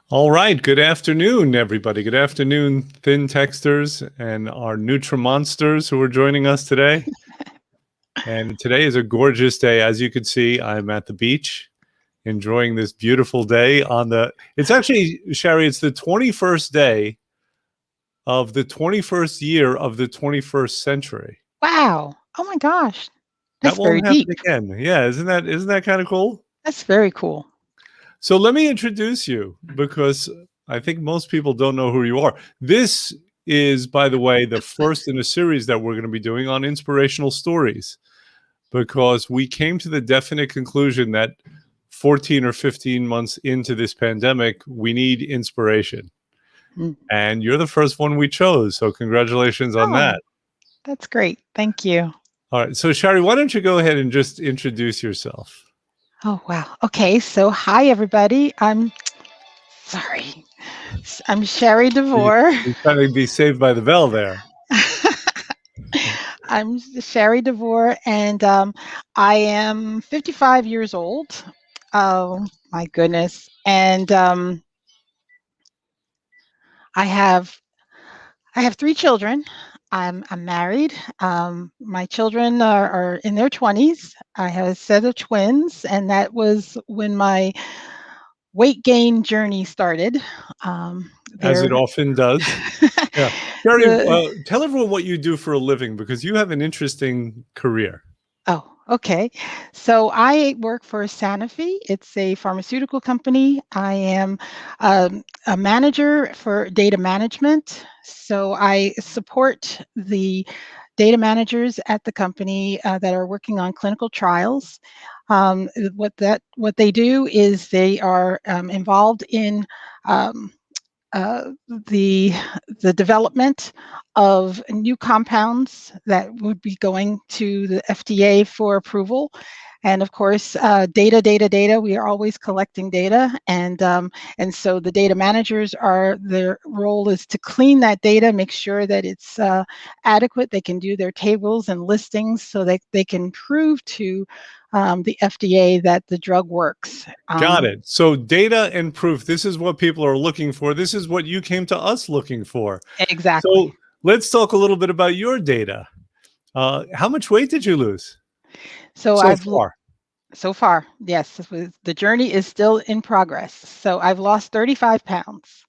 All right. Good afternoon, everybody. Good afternoon, thin texters and our Nutrimonsters who are joining us today. And today is a gorgeous day. As you can see, I'm at the beach enjoying this beautiful day it's actually, Shari, it's the 21st day of the 21st year of the 21st century. Wow. Oh my gosh. That That's very won't happen deep. again. Yeah, isn't that kind of cool? That's very cool. So let me introduce you because I think most people don't know who you are. This is, by the way, the first in a series that we're going to be doing on inspirational stories because we came to the definite conclusion that 14 or 15 months into this pandemic, we need inspiration. Mm. And you're the first one we chose. So congratulations on Oh, that. that's great. Thank you. All right. So, Shari, why don't you go ahead and just introduce yourself? Oh, wow. Okay. So, hi, everybody. I'm sorry. I'm Shari You, DeVore. you're trying to be saved by the bell there. I'm Shari DeVore, and I am 55 years old. Oh, my goodness. And I have I have three children. I'm married. My children are in their 20s. I have a set of twins, and that was when my weight gain journey started. As it They're often does. Yeah. Shari, the tell everyone what you do for a living because you have an interesting career. Oh, okay. So I work for Sanofi. It's a pharmaceutical company. I am a manager for data management. So I support the data managers at the company that are working on clinical trials. What they do is they are involved in um, uh, the the development of new compounds that would be going to the FDA for approval. And of course, data. We are always collecting data, and so the data managers are their role is to clean that data, make sure that it's adequate. They can do their tables and listings so that they can prove to the FDA that the drug works. Got it. So data and proof. This is what people are looking for. This is what you came to us looking for. Exactly. So let's talk a little bit about your data. How much weight did you lose So so I've far? So far, yes, the journey is still in progress. So I've lost 35 pounds.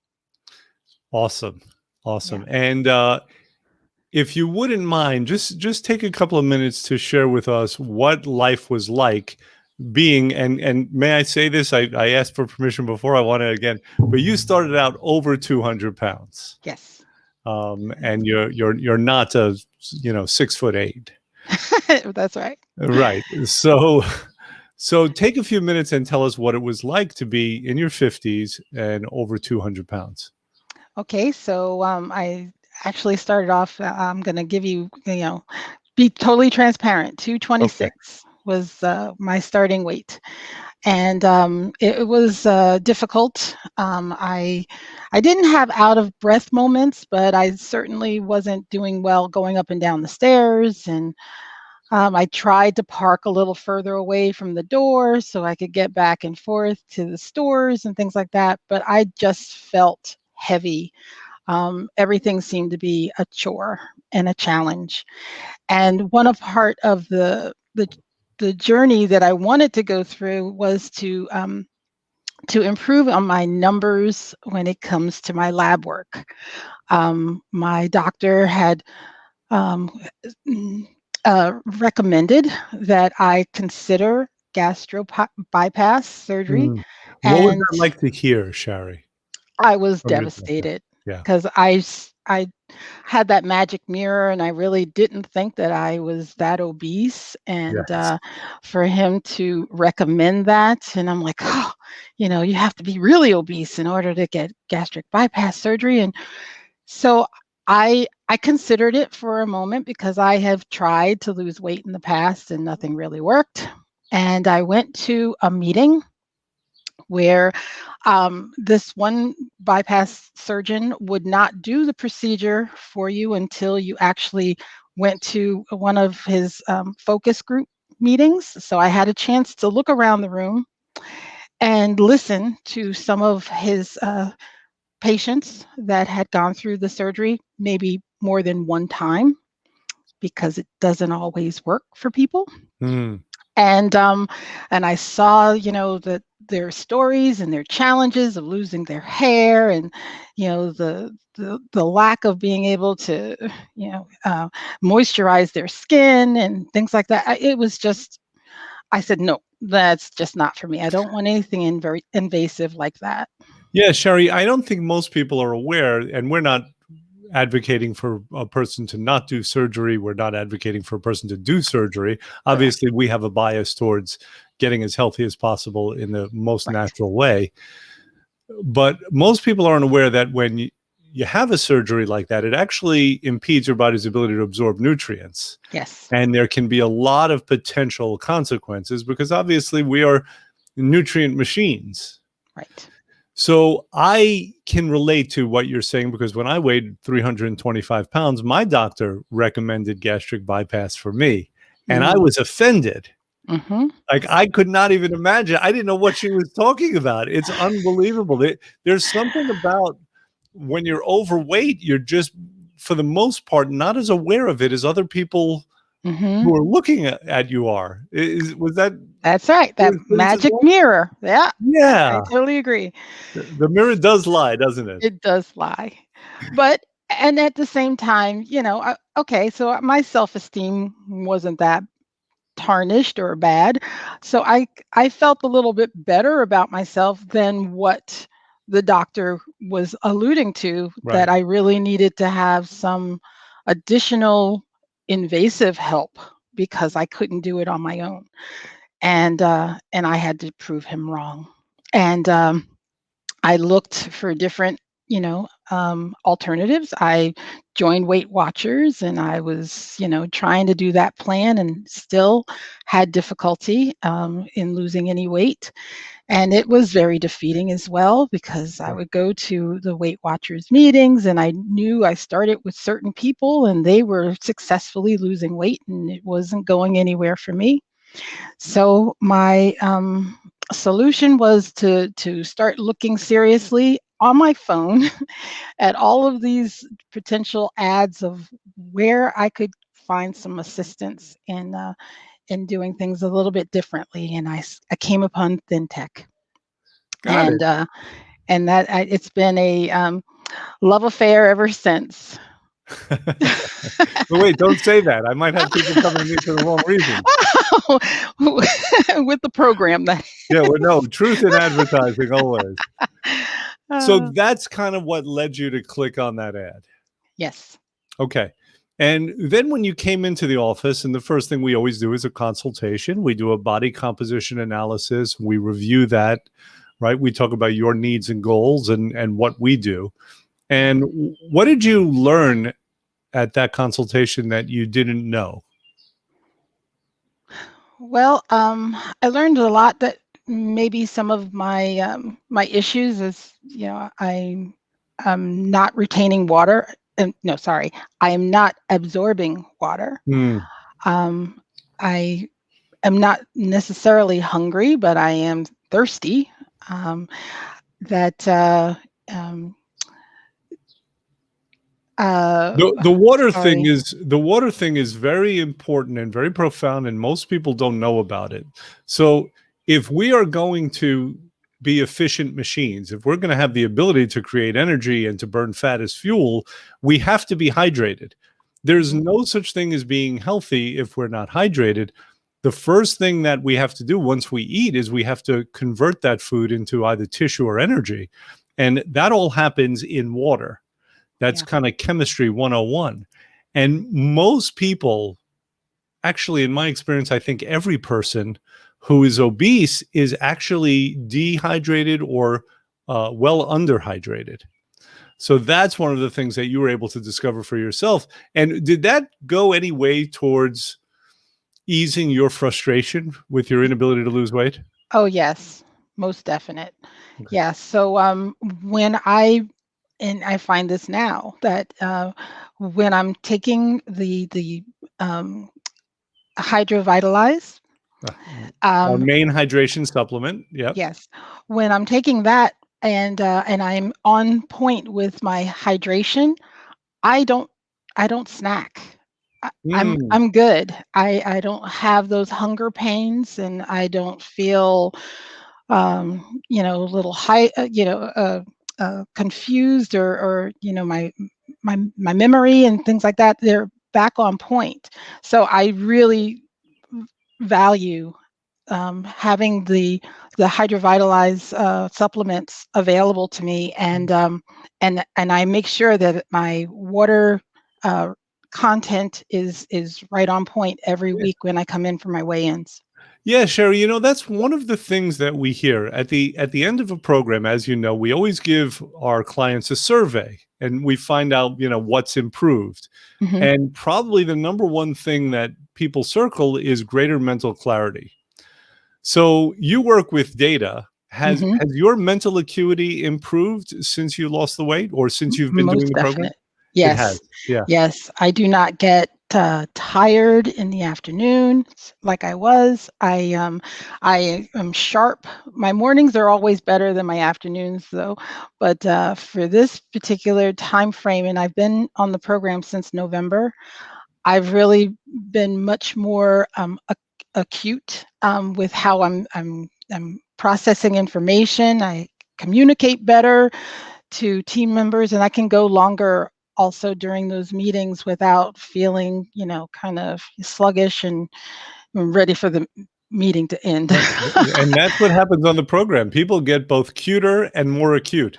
Awesome. Yeah. Awesome. And if you wouldn't mind, just take a couple of minutes to share with us what life was like being and may I say this? I asked for permission before. I want to again, but you started out over 200 pounds, Yes. and you're not a 6'8". That's right. Right. So take a few minutes and tell us what it was like to be in your 50s and over 200 pounds. Okay. So I actually started off. I'm going to give you, be totally transparent. Okay. 226 was my starting weight, and it was difficult. I didn't have out of breath moments, but I certainly wasn't doing well going up and down the stairs, and I tried to park a little further away from the door so I could get back and forth to the stores and things like that. But I just felt heavy. Everything seemed to be a chore and a challenge. And one of part of the journey that I wanted to go through was to improve on my numbers when it comes to my lab work. My doctor had um, recommended that I consider gastro bypass surgery, Mm. What was and that like to hear, Shari, I was from your doctor? devastated Yeah. because I had that magic mirror, and I really didn't think that I was that obese, and Yes. for him to recommend that, and I'm like, oh, you have to be really obese in order to get gastric bypass surgery, and so I considered it for a moment because I have tried to lose weight in the past and nothing really worked. And I went to a meeting where this one bypass surgeon would not do the procedure for you until you actually went to one of his focus group meetings. So I had a chance to look around the room, and listen to some of his patients that had gone through the surgery maybe more than one time because it doesn't always work for people. Mm. And and I saw, that their stories and their challenges of losing their hair, and the lack of being able to moisturize their skin and things like that. It was just, I said, no, that's just not for me. I don't want anything very invasive like that. Yeah, Shari, I don't think most people are aware, and we're not advocating for a person to not do surgery. We're not advocating for a person to do surgery. Correct. Obviously, we have a bias towards getting as healthy as possible in the most Right. natural way. But most people aren't aware that when you have a surgery like that, it actually impedes your body's ability to absorb nutrients. Yes. And there can be a lot of potential consequences because obviously we are nutrient machines. Right. So I can relate to what you're saying because when I weighed 325 pounds, my doctor recommended gastric bypass for me. And I Mm. was offended. Mm-hmm. Like I could not even imagine. I didn't know what she was talking about. It's unbelievable. There's something about when you're overweight, you're just, for the most part, not as aware of it as other people Mm-hmm. who are looking at you are. Was that That's right. your That experience as magic well? mirror. Yeah, I Yeah. totally agree. The mirror does lie, doesn't it? It does lie. But and at the same time, okay, so my self-esteem wasn't that tarnished or bad. So I felt a little bit better about myself than what the doctor was alluding to, that Right. I really needed to have some additional invasive help because I couldn't do it on my own. And I had to prove him wrong. And I looked for different, alternatives. I joined Weight Watchers, and I was, trying to do that plan, and still had difficulty in losing any weight. And it was very defeating as well because I Sure. would go to the Weight Watchers meetings, and I knew I started with certain people and they were successfully losing weight, and it wasn't going anywhere for me. So my solution was to start looking seriously on my phone at all of these potential ads of where I could find some assistance in doing things a little bit differently. And I came upon FinTech, Got it. and it's been a love affair ever since. But wait, don't say that. I might have people coming to me for the wrong reason. With the program that Yeah, well, no, is. truth in advertising always. So uh, that's kind of what led you to click on that ad. yes. Okay. And then when you came into the office, and the first thing we always do is a consultation, we do a body composition analysis, we review that, right? We talk about your needs and goals and what we do. And Mhm. what did you learn at that consultation that you didn't know? Well, I learned a lot, that maybe some of my issues is, I'm not retaining water. No, sorry, I am not absorbing water. Hmm. Um, I am not necessarily hungry, but I am thirsty. Um, that um, uh, sorry. The water thing is very important and very profound, and most people don't know about it. So if we are going to be efficient machines, if we're going to have the ability to create energy and to burn fat as fuel, we have to be hydrated. There's Mhm. no such thing as being healthy if we're not hydrated. The first thing that we have to do once we eat is we have to convert that food into either tissue or energy. And that all happens in water. That's Yeah. kind of chemistry 101. And most people, actually, in my experience, I think every person who is obese is actually dehydrated or well underhydrated. So that's one of the things that you were able to discover for yourself. And did that go any way towards easing your frustration with your inability to lose weight? Oh, yes, most definite. Okay. Yeah. So when I find this now, that when I'm taking the Hydrovitalize, Uh, Our Um, main hydration supplement. Yep. yes, when I'm taking that and I'm on point with my hydration, I don't I don't snack. Mm, I'm good. I don't have those hunger pains, and I don't feel a little confused, or my memory and things like that. They're back on point. So I really value having the Hydrovitalize supplements available to me, and I make sure that my water uh, content is right on point every yeah. week when I come in for my weigh-ins. Yeah, Sherry, that's one of the things that we hear at the end of a program. As you know, we always give our clients a survey and we find out, what's improved. Hmm. And probably the number one thing that people circle is greater mental clarity. So you work with data. Has Hmm. has your mental acuity improved since you lost the weight or since you've been doing Most the program? definite. It has. Yes. Yeah. Yes. I do not get tired in the afternoon like I was. I am sharp. My mornings are always better than my afternoons, though. But for this particular time frame, and I've been on the program since November, I've really been much more acute with how I'm processing information. I communicate better to team members, and I can go longer also during those meetings without feeling, kind of sluggish and ready for the meeting to end. And that's what happens on the program. People get both cuter and more acute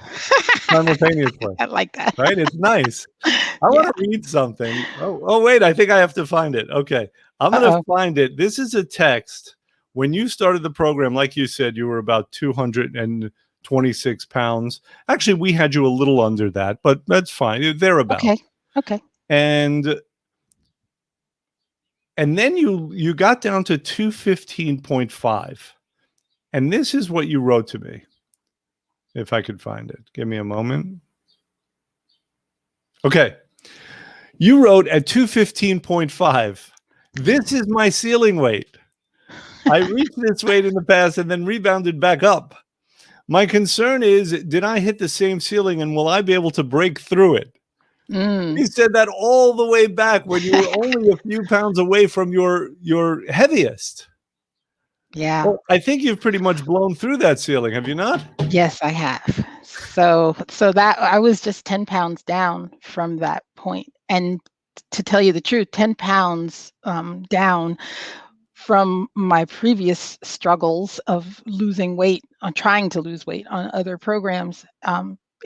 simultaneously, I like that. right? It's nice. I want Yeah. to read something. Oh, wait, I think I have to find it. Okay. I'm going to Uh-oh. find it. This is a text. When you started the program, like you said, you were about 226 pounds. Actually, we had you a little under that, but that's fine. Thereabouts. Okay. Okay. And then you got down to 215.5. And this is what you wrote to me. If I could find it. Give me a moment. Okay. You wrote at 215.5. This is my ceiling weight. I reached this weight in the past and then rebounded back up. My concern is, did I hit the same ceiling and will I be able to break through it? Mm. You said that all the way back when you were only a few pounds away from your heaviest. Yeah. Well, I think you've pretty much blown through that ceiling, have you not? Yes, I have. So that I was just 10 pounds down from that point. And to tell you the truth, 10 pounds down from my previous struggles of losing weight, on trying to lose weight on other programs,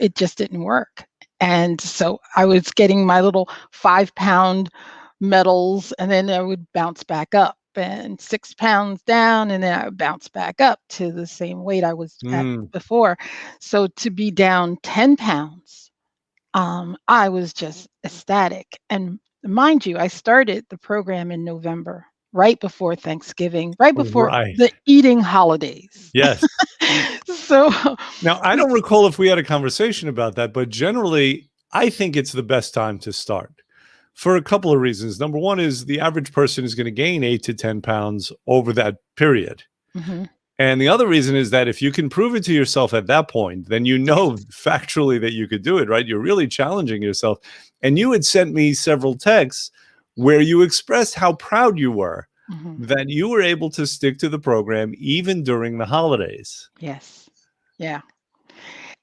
it just didn't work. And so I was getting my little 5 pound medals, and then I would bounce back up, and 6 pounds down, and then I would bounce back up to the same weight I was at Mm. before. So to be down 10 pounds, I was just ecstatic. And mind you, I started the program in November, right before Thanksgiving, right before Right. the eating holidays. Yes. So, Now, I don't recall if we had a conversation about that, but generally, I think it's the best time to start for a couple of reasons. Number one is the average person is going to gain 8 to 10 pounds over that period. mhm, And the other reason is that if you can prove it to yourself at that point, then you yes. know factually that you could do it, right? You're really challenging yourself. And you had sent me several texts where you expressed how proud you were Mhm, that you were able to stick to the program even during the holidays. yes. Yeah.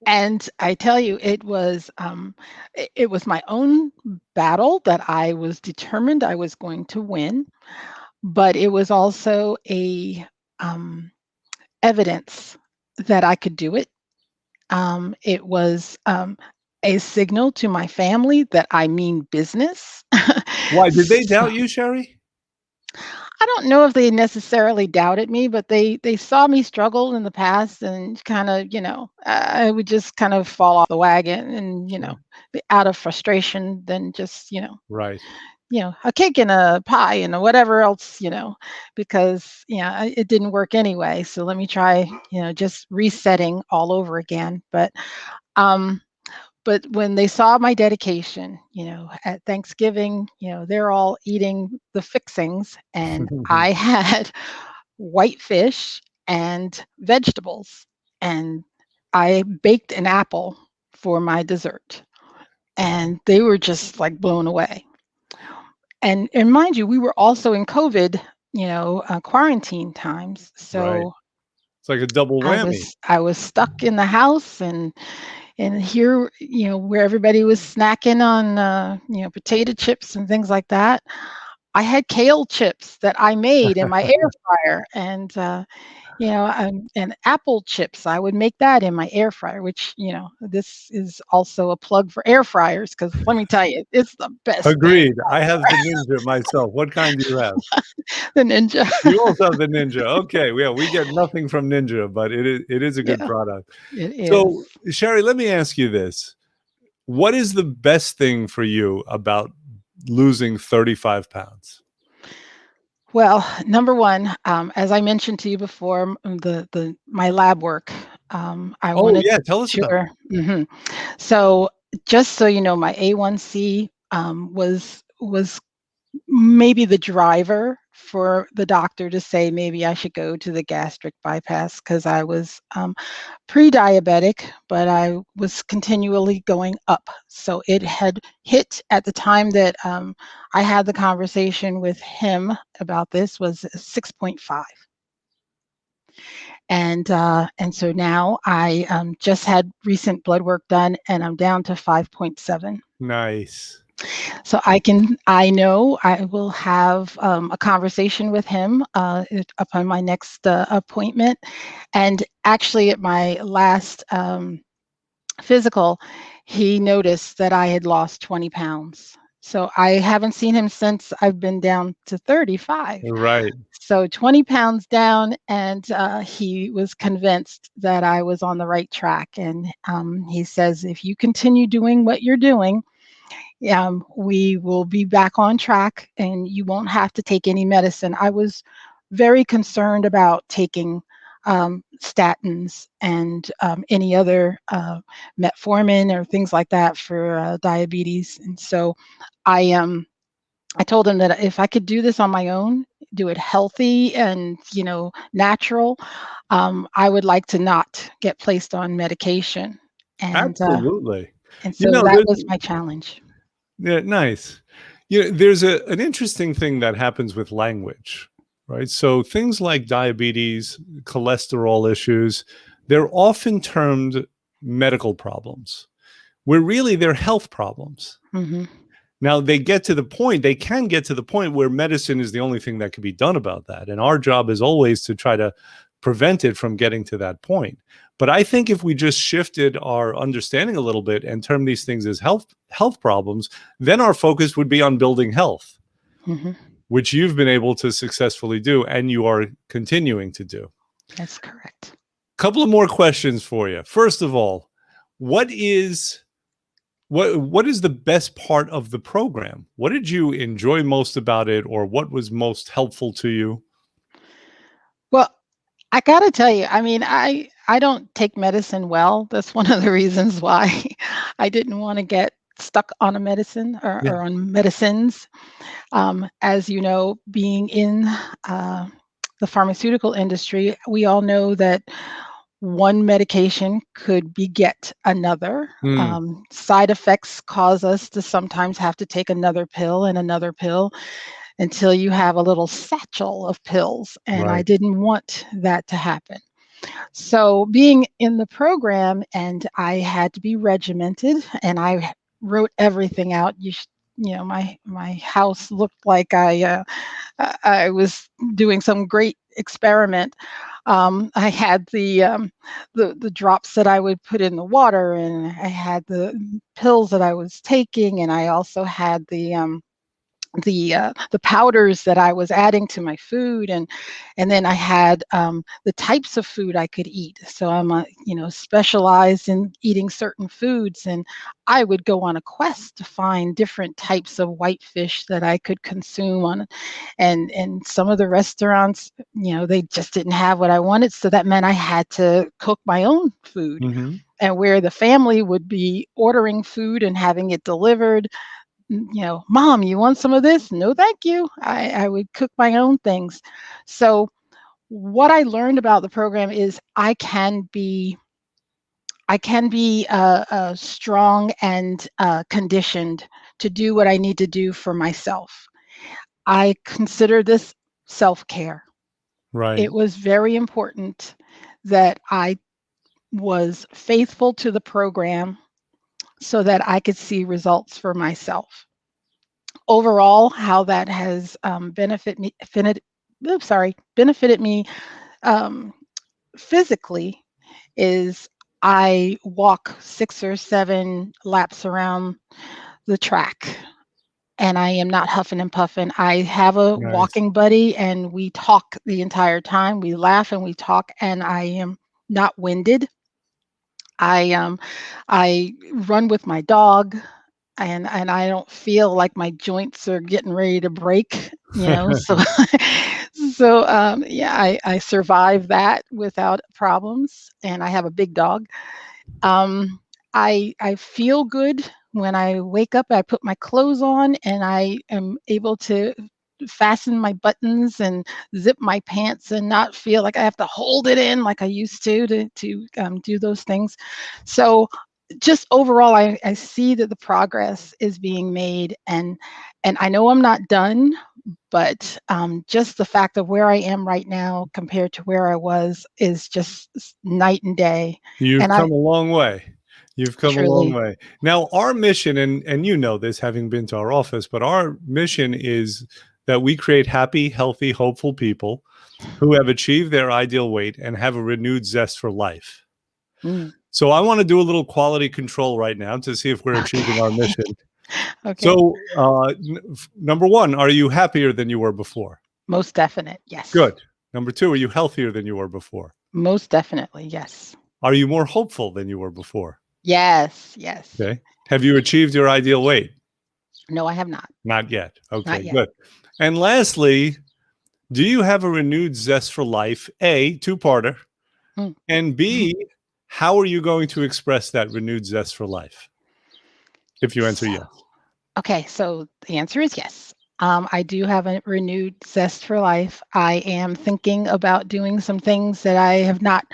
And I tell you, it was my own battle that I was determined I was going to win, but it was also a um, evidence that I could do it. It was a signal to my family that I mean business. Why did they So, doubt you, Sherry? I don't know if they necessarily doubted me, but they saw me struggle in the past, and kind of, I would just kind of fall off the wagon, and, Yeah. be out of frustration, then just, Right. a cake and a pie and a whatever else, because, it didn't work anyway. So let me try, just resetting all over again. Um, but when they saw my dedication, at Thanksgiving, they're all eating the fixings, and I had white fish, and vegetables. And I baked an apple for my dessert. And they were just like blown away. And mind you, we were also in COVID, quarantine times. Right. So It's like a double whammy. I was stuck in the house, and here, where everybody was snacking on potato chips and things like that. I had kale chips that I made in my air fryer, and apple chips. I would make that in my air fryer, which, this is also a plug for air fryers, because let me tell you, it's the best thing. Agreed. I have the Ninja myself. What kind do you have? The Ninja. You also have the Ninja. Okay, yeah, we get nothing from Ninja, but it is a good Yeah, product. it is. So, Shari, let me ask you this. What is the best thing for you about losing 35 pounds? Well, number one, as I mentioned to you before, the my lab work, I Oh, wanted yeah, to tell us make about sure. So just so you know, my A1C was maybe the driver for the doctor to say maybe I should go to the gastric bypass, because I was pre-diabetic, but I was continually going up. So it had hit at the time that I had the conversation with him about this was 6.5. And so now I just had recent blood work done, and I'm down to 5.7. Nice. So I know I will have a conversation with him upon my next appointment. And actually, at my last physical, he noticed that I had lost 20 pounds. So I haven't seen him since I've been down to 35. Right. So 20 pounds down, and he was convinced that I was on the right track. And he says, if you continue doing what you're doing, we will be back on track and you won't have to take any medicine. I was very concerned about taking statins and any other metformin or things like that for diabetes. And so I told him that if I could do this on my own, do it healthy and natural, I would like to not get placed on medication. And Absolutely. and You so know, that there's was my challenge. Yeah, nice. There's an interesting thing that happens with language, right? So things like diabetes, cholesterol issues, they're often termed medical problems, where really they're health problems. Hmm. Now they can get to the point where medicine is the only thing that can be done about that. And our job is always to try to prevent it from getting to that point. But I think if we just shifted our understanding a little bit and term these things as health problems, then our focus would be on building health, Hmm. which you've been able to successfully do and you are continuing to do. That's correct. Couple of more questions for you. First of all, what is what is the best part of the program? What did you enjoy most about it, or what was most helpful to you? Well, I gotta tell you, I mean, I don't take medicine well. That's one of the reasons why I didn't want to get stuck on a medicine Yeah. or on medicines. As you know, being in uh, the pharmaceutical industry, we all know that one medication could beget another. Mm, Side effects cause us to sometimes have to take another pill until you have a little satchel of pills. And I right. didn't want that to happen. So, being in the program, and I had to be regimented, and I wrote everything out. My house looked like I was doing some great experiment. I had the drops that I would put in the water, and I had the pills that I was taking, and I also had the powders that I was adding to my food, and then I had the types of food I could eat. So I'm specialized in eating certain foods, and I would go on a quest to find different types of white fish that I could consume on, and some of the restaurants, they just didn't have what I wanted, so that meant I had to cook my own food. Hmm. And where the family would be ordering food and having it delivered, Mom, you want some of this? No, thank you. I would cook my own things. So what I learned about the program is I can be strong and conditioned to do what I need to do for myself. I consider this self care. Right. It was very important that I was faithful to the program so that I could see results for myself. Overall, how that has benefited me um, physically is I walk 6 or 7 laps around the track, and I am not huffing and puffing. I have a Nice. walking buddy, and we talk the entire time. We laugh and we talk, and I am not winded. I run with my dog, and I don't feel like my joints are getting ready to break, so yeah, I survive that without problems, and I have a big dog. um, I feel good when I wake up. I put my clothes on and I am able to fasten my buttons and zip my pants and not feel like I have to hold it in like I used to do those things. So just overall, I see that the progress is being made, and I know I'm not done, but just the fact of where I am right now compared to where I was is just night and day. You've And I come a long way. You've come a long truly. way. Now, our mission, and you know this having been to our office, but our mission is that we create happy, healthy, hopeful people who have achieved their ideal weight and have a renewed zest for life. Mm, So I want to do a little quality control right now to see if we're achieving our okay. mission. Okay. So, number one, are you happier than you were before? Most definite. Yes. Good. Number two, are you healthier than you were before? Most definitely. Yes. Are you more hopeful than you were before? Yes. Yes. Okay. Have you achieved your ideal weight? No, I have not. Not yet. Not Okay, yet. good. And lastly, do you have a renewed zest for life? A, two-parter. Mm. And B, how are you going to express that renewed zest for life? If you answer So, yes. okay. So the answer is yes. I do have a renewed zest for life. I am thinking about doing some things that I have not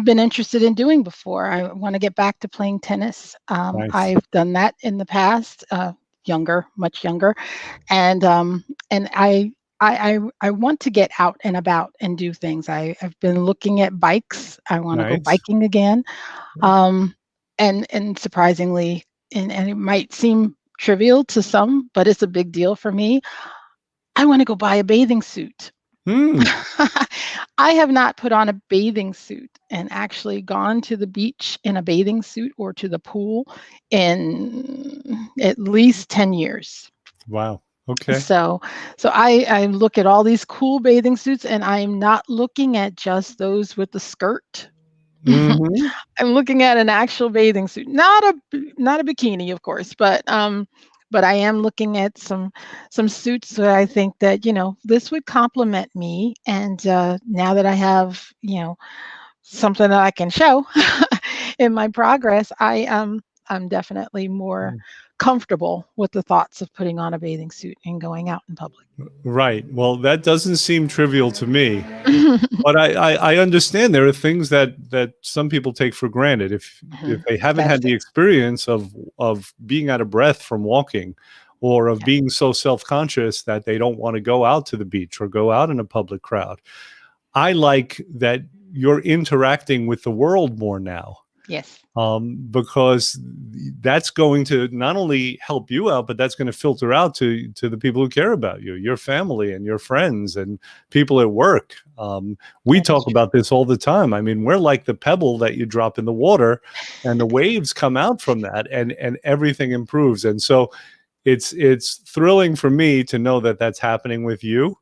been interested in doing before. I want to get back to playing tennis. Nice. I've done that in the past, younger, much younger, and I want to get out and about and do things. I've been looking at bikes. I want to go Nice. biking again, um, and surprisingly, and it might seem trivial to some, but it's a big deal for me. I want to go buy a bathing suit. Hmm. I have not put on a bathing suit and actually gone to the beach in a bathing suit or to the pool in at least 10 years. Wow. Okay. So I look at all these cool bathing suits, and I'm not looking at just those with the skirt. Mhm. I'm looking at an actual bathing suit, not a bikini, of course, but I am looking at some suits that I think that this would complement me. And now that I have something that I can show in my progress, I'm definitely more comfortable with the thoughts of putting on a bathing suit and going out in public. Right. Well, that doesn't seem trivial to me. But I understand there are things that some people take for granted. If Mhm. they haven't That's had it. the experience of being out of breath from walking, or of Yeah. being so self-conscious that they don't want to go out to the beach or go out in a public crowd. I like that you're interacting with the world more now, Yes. because that's going to not only help you out, but that's going to filter out to the people who care about you, your family and your friends and people at work. We That is talk true. about this all the time. I mean, we're like the pebble that you drop in the water, and the waves come out from that, and everything improves. And so it's thrilling for me to know that that's happening with you.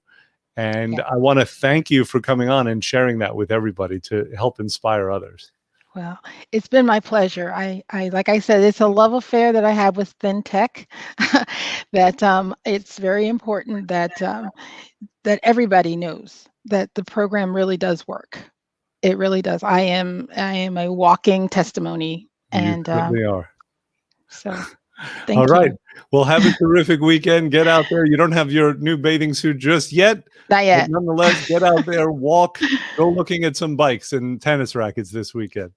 And Yeah. I want to thank you for coming on and sharing that with everybody to help inspire others. Well, it's been my pleasure. Like I said, it's a love affair that I have with FinTech. That it's very important that everybody knows that the program really does work. It really does. I am a walking testimony, You and certainly are. so. All Thank right. you. Well, have a terrific weekend. Get out there. You don't have your new bathing suit just yet, Not but yet. nonetheless, get out there, walk, go looking at some bikes and tennis rackets this weekend.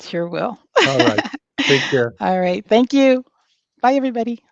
Sure will. All right. Take care. All right. Thank you. Bye, everybody.